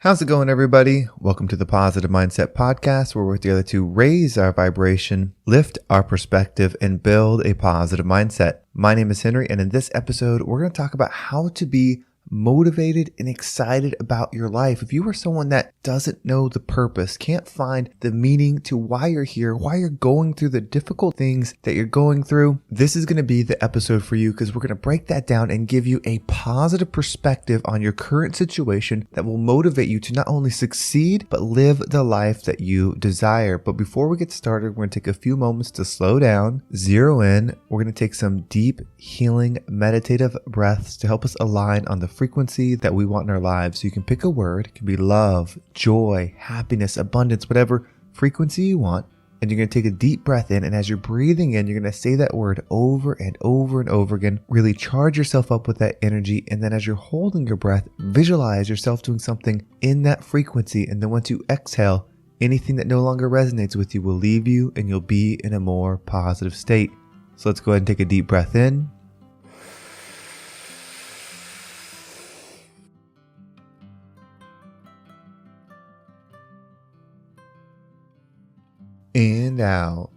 How's it going, everybody? Welcome to the Positive Mindset Podcast, where we're together to raise our vibration, lift our perspective, and build a positive mindset. My name is Henry, and in this episode, we're going to talk about how to be motivated and excited about your life. If you are someone that doesn't know the purpose, can't find the meaning to why you're here, why you're going through the difficult things that you're going through, this is going to be the episode for you, because we're going to break that down and give you a positive perspective on your current situation that will motivate you to not only succeed, but live the life that you desire. But before we get started, we're going to take a few moments to slow down, zero in. We're going to take some deep, healing, meditative breaths to help us align on the frequency that we want in our lives. So you can pick a word. It can be love, joy, happiness, abundance, whatever frequency you want. And you're going to take a deep breath in. And as you're breathing in, you're going to say that word over and over and over again. Really charge yourself up with that energy. And then as you're holding your breath, visualize yourself doing something in that frequency. And then once you exhale, anything that no longer resonates with you will leave you and you'll be in a more positive state. So let's go ahead and take a deep breath in. And out.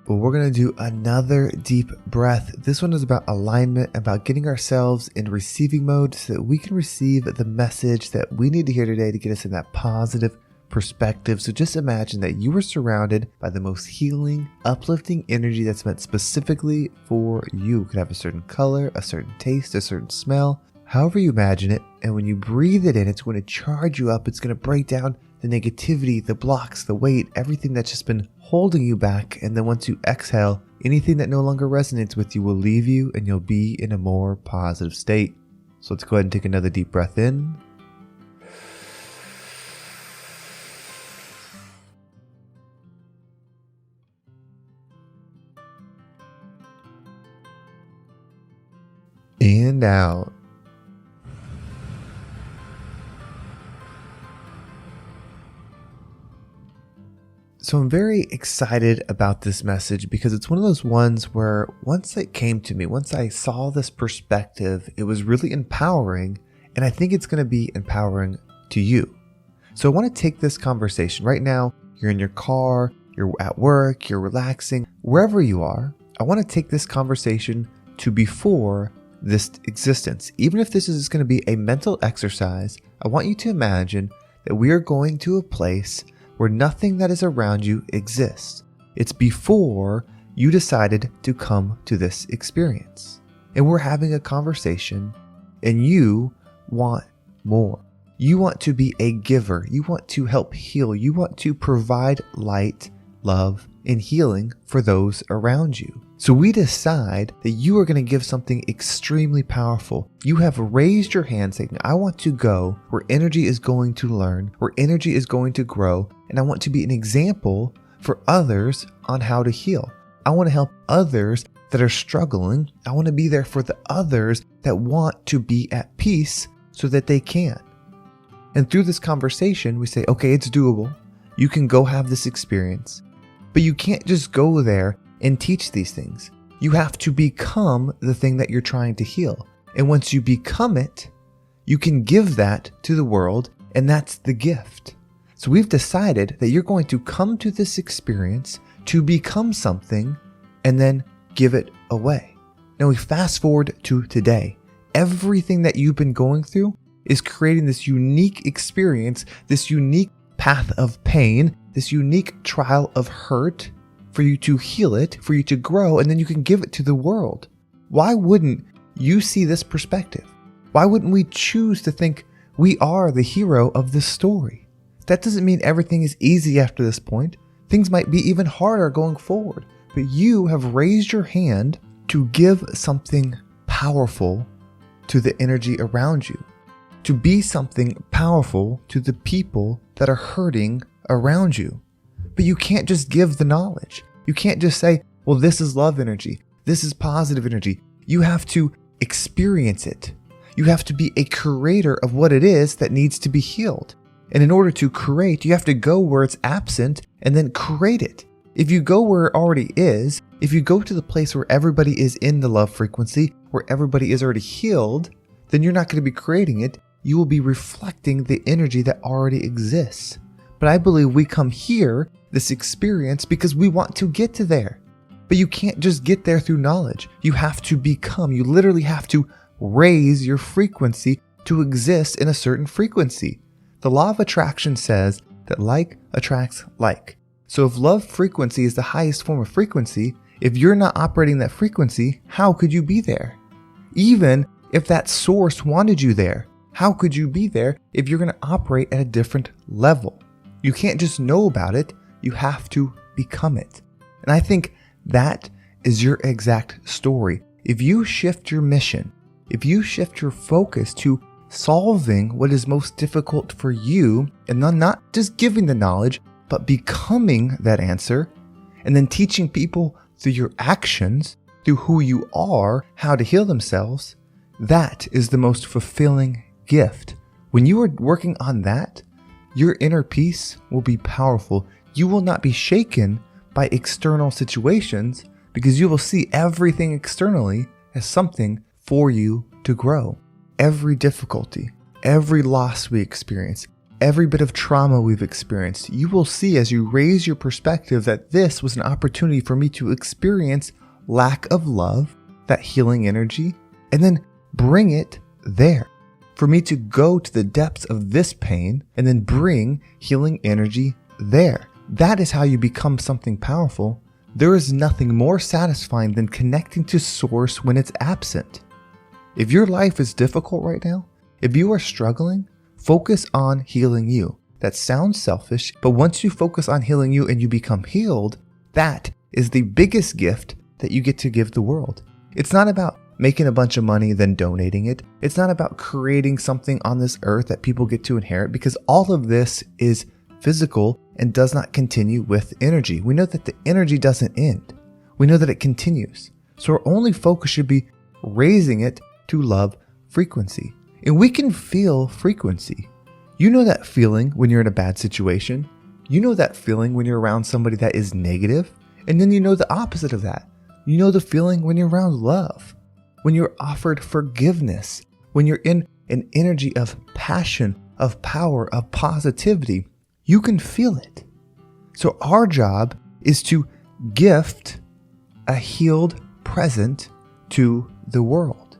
But we're going to do another deep breath. This one is about alignment, about getting ourselves in receiving mode so that we can receive the message that we need to hear today to get us in that positive perspective. So just imagine that you are surrounded by the most healing, uplifting energy that's meant specifically for you. It could have a certain color, a certain taste, a certain smell, however you imagine it. And when you breathe it in, it's going to charge you up. It's going to break down the negativity, the blocks, the weight, everything that's just been holding you back. And then once you exhale, anything that no longer resonates with you will leave you and you'll be in a more positive state. So let's go ahead and take another deep breath in. And out. So I'm very excited about this message because it's one of those ones where once it came to me, once I saw this perspective, it was really empowering, and I think it's going to be empowering to you. So I want to take this conversation right now. You're in your car, you're at work, you're relaxing, wherever you are. I want to take this conversation to before this existence. Even if this is going to be a mental exercise, I want you to imagine that we are going to a place where nothing that is around you exists. It's before you decided to come to this experience. And we're having a conversation, and you want more. You want to be a giver. You want to help heal. You want to provide light, love, and healing for those around you. So we decide that you are going to give something extremely powerful. You have raised your hand saying, I want to go where energy is going to learn, where energy is going to grow, and I want to be an example for others on how to heal. I want to help others that are struggling. I want to be there for the others that want to be at peace so that they can. And through this conversation, we say, okay, it's doable. You can go have this experience, but you can't just go there and teach these things. You have to become the thing that you're trying to heal. And once you become it, you can give that to the world, and that's the gift. So we've decided that you're going to come to this experience to become something and then give it away. Now we fast forward to today. Everything that you've been going through is creating this unique experience, this unique path of pain, this unique trial of hurt, for you to heal it, for you to grow, and then you can give it to the world. Why wouldn't you see this perspective? Why wouldn't we choose to think we are the hero of this story? That doesn't mean everything is easy after this point. Things might be even harder going forward, but you have raised your hand to give something powerful to the energy around you, to be something powerful to the people that are hurting around you. But you can't just give the knowledge. You can't just say, well, this is love energy. This is positive energy. You have to experience it. You have to be a creator of what it is that needs to be healed. And in order to create, you have to go where it's absent and then create it. If you go where it already is, If you go to the place where everybody is in the love frequency, where everybody is already healed, then you're not going to be creating it. You will be reflecting the energy that already exists. But I believe we come here, this experience, because we want to get to there. But you can't just get there through knowledge. You have to become. You literally have to raise your frequency to exist in a certain frequency. The law of attraction says that like attracts like. So if love frequency is the highest form of frequency, if you're not operating that frequency, how could you be there? Even if that source wanted you there, how could you be there if you're going to operate at a different level? You can't just know about it, you have to become it. And I think that is your exact story. If you shift your mission, if you shift your focus to solving what is most difficult for you, and not just giving the knowledge, but becoming that answer, and then teaching people through your actions, through who you are, how to heal themselves, that is the most fulfilling gift. When you are working on that, your inner peace will be powerful. You will not be shaken by external situations because you will see everything externally as something for you to grow. Every difficulty, every loss we experience, every bit of trauma we've experienced, you will see as you raise your perspective that this was an opportunity for me to experience lack of love, that healing energy, and then bring it there. For me to go to the depths of this pain and then bring healing energy there. That is how you become something powerful. There is nothing more satisfying than connecting to source when it's absent. If your life is difficult right now, if you are struggling, focus on healing you. That sounds selfish, but once you focus on healing you and you become healed, that is the biggest gift that you get to give the world. It's not about making a bunch of money, then donating it. It's not about creating something on this earth that people get to inherit, because all of this is physical and does not continue with energy. We know that the energy doesn't end. We know that it continues. So our only focus should be raising it to love frequency. And we can feel frequency. You know that feeling when you're in a bad situation. You know that feeling when you're around somebody that is negative. And then you know the opposite of that. You know the feeling when you're around love. When you're offered forgiveness, when you're in an energy of passion, of power, of positivity, you can feel it. So our job is to gift a healed present to the world.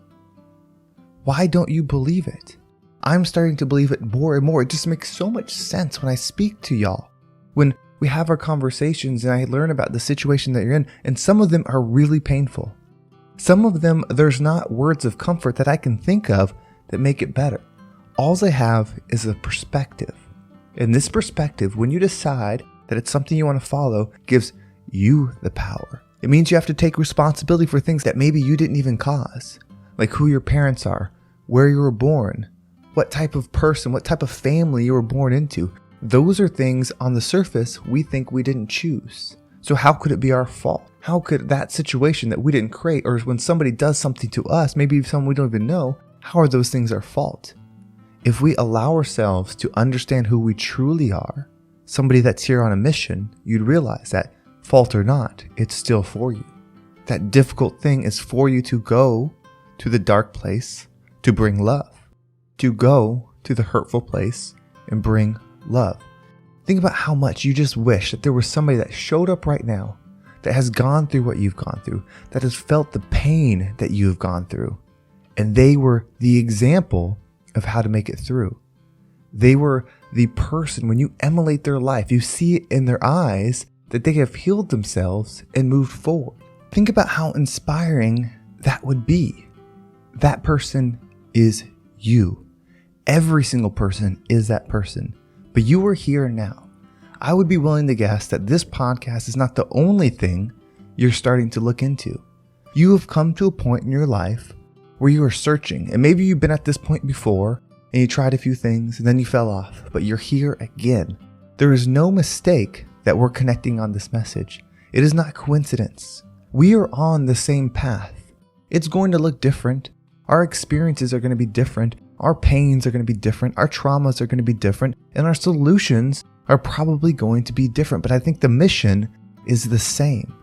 Why don't you believe it? I'm starting to believe it more and more. It just makes so much sense when I speak to y'all. When we have our conversations and I learn about the situation that you're in, and some of them are really painful. Some of them, there's not words of comfort that I can think of that make it better. All I have is a perspective. And this perspective, when you decide that it's something you want to follow, gives you the power. It means you have to take responsibility for things that maybe you didn't even cause. Like who your parents are, where you were born, what type of person, what type of family you were born into. Those are things on the surface we think we didn't choose. So how could it be our fault? How could that situation that we didn't create, or when somebody does something to us, maybe someone we don't even know, how are those things our fault? If we allow ourselves to understand who we truly are, somebody that's here on a mission, you'd realize that fault or not, it's still for you. That difficult thing is for you to go to the dark place to bring love, to go to the hurtful place and bring love. Think about how much you just wish that there was somebody that showed up right now that has gone through what you've gone through, that has felt the pain that you've gone through, and they were the example of how to make it through. They were the person, when you emulate their life, you see it in their eyes that they have healed themselves and moved forward. Think about how inspiring that would be. That person is you. Every single person is that person. But you are here now. I would be willing to guess that this podcast is not the only thing you're starting to look into. You have come to a point in your life where you are searching, and maybe you've been at this point before and you tried a few things and then you fell off, but you're here again. There is no mistake that we're connecting on this message. It is not coincidence. We are on the same path. It's going to look different. Our experiences are going to be different. Our pains are going to be different. Our traumas are going to be different. And our solutions are probably going to be different. But I think the mission is the same.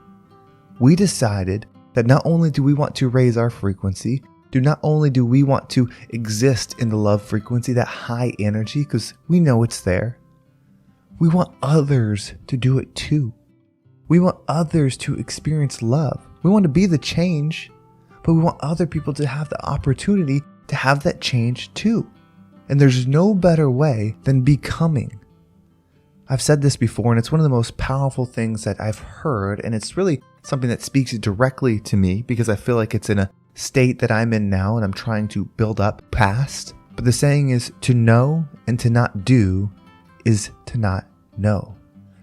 we decided that not only do we want to raise our frequency, not only do we want to exist in the love frequency, that high energy, because we know it's there, we want others to do it too. We want others to experience love. We want to be the change, but we want other people to have the opportunity to have that change too. And there's no better way than becoming. I've said this before, and it's one of the most powerful things that I've heard, and it's really something that speaks directly to me because I feel like it's in a state that I'm in now and I'm trying to build up past. But the saying is, to know and to not do is to not know.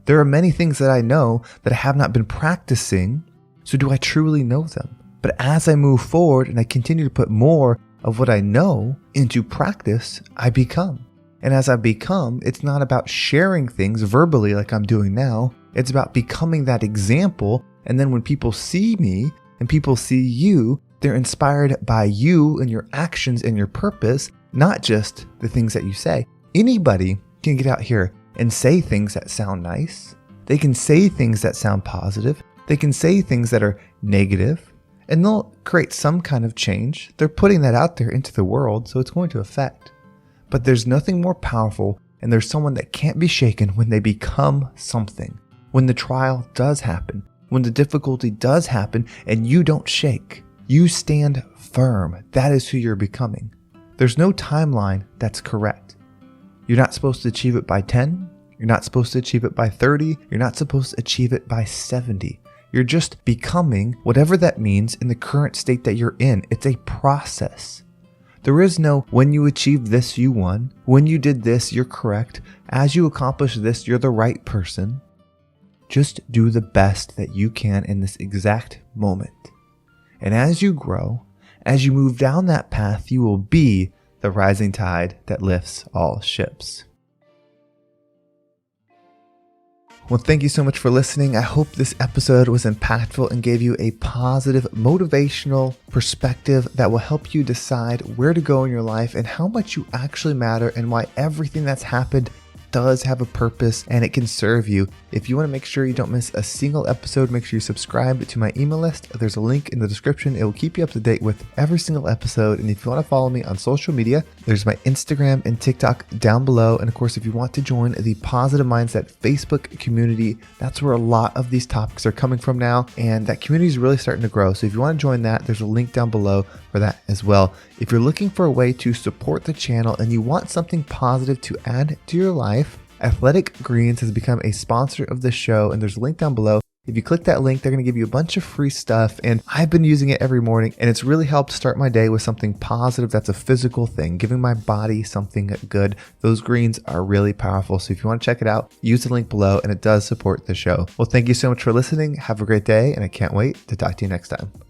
There are many things that I know that I have not been practicing, so do I truly know them? But as I move forward and I continue to put more of what I know into practice, I become. And as I become, it's not about sharing things verbally like I'm doing now. It's about becoming that example. And then when people see me and people see you, they're inspired by you and your actions and your purpose, not just the things that you say. Anybody can get out here and say things that sound nice. They can say things that sound positive. They can say things that are negative, and they'll create some kind of change. They're putting that out there into the world, so it's going to affect. But there's nothing more powerful, and there's someone that can't be shaken when they become something. When the trial does happen, when the difficulty does happen, and you don't shake. You stand firm. That is who you're becoming. There's no timeline that's correct. You're not supposed to achieve it by 10. You're not supposed to achieve it by 30. You're not supposed to achieve it by 70. You're just becoming whatever that means in the current state that you're in. It's a process. There is no when you achieve this, you won. When you did this, you're correct. As you accomplish this, you're the right person. Just do the best that you can in this exact moment. And as you grow, as you move down that path, you will be the rising tide that lifts all ships. Well, thank you so much for listening. I hope this episode was impactful and gave you a positive, motivational perspective that will help you decide where to go in your life and how much you actually matter and why everything that's happened does have a purpose and it can serve you. If you want to make sure you don't miss a single episode, make sure you subscribe to my email list. There's a link in the description. It will keep you up to date with every single episode. And if you want to follow me on social media, there's my Instagram and TikTok down below. And of course, if you want to join the Positive Mindset Facebook community, that's where a lot of these topics are coming from now. And that community is really starting to grow. So if you want to join that, there's a link down below for that as well. If you're looking for a way to support the channel and you want something positive to add to your life, Athletic Greens has become a sponsor of the show, and there's a link down below. If you click that link, they're going to give you a bunch of free stuff, and I've been using it every morning, and it's really helped start my day with something positive that's a physical thing, giving my body something good. Those greens are really powerful, so if you want to check it out, use the link below, and it does support the show. Well, thank you so much for listening. Have a great day, and I can't wait to talk to you next time.